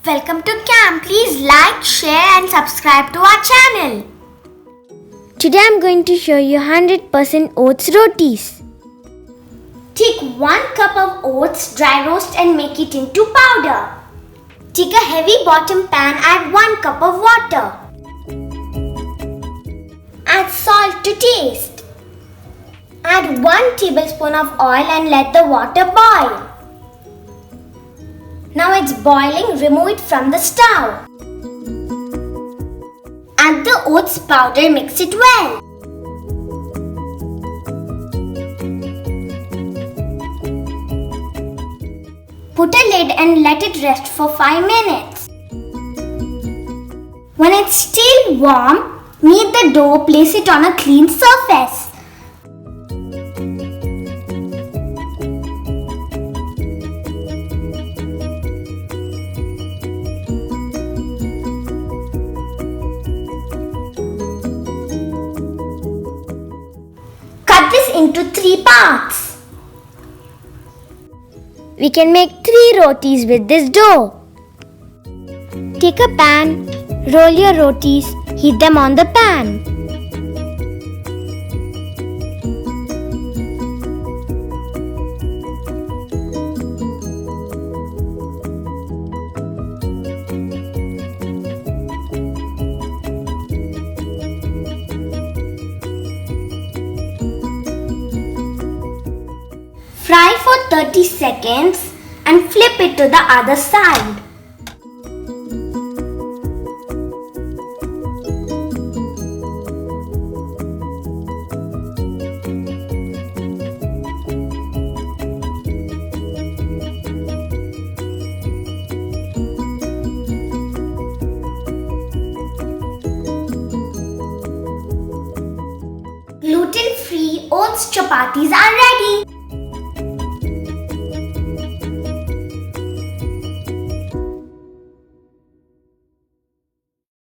Welcome to camp. Please like, share and subscribe to our channel. Today I'm going to show you 100% oats rotis. Take 1 cup of oats, dry roast and make it into powder. Take a heavy bottom pan, add 1 cup of water. Add salt to taste. Add 1 tablespoon of oil and let the water boil. Now it's boiling, remove it from the stove. Add the oats powder, mix it well. Put a lid and let it rest for 5 minutes. When it's still warm, knead the dough, place it on a clean surface. Cut this into 3 parts. We can make 3 rotis with this dough. Take a pan, roll your rotis, heat them on the pan. Fry for 30 seconds and flip it to the other side. Gluten-free oats chapatis are ready.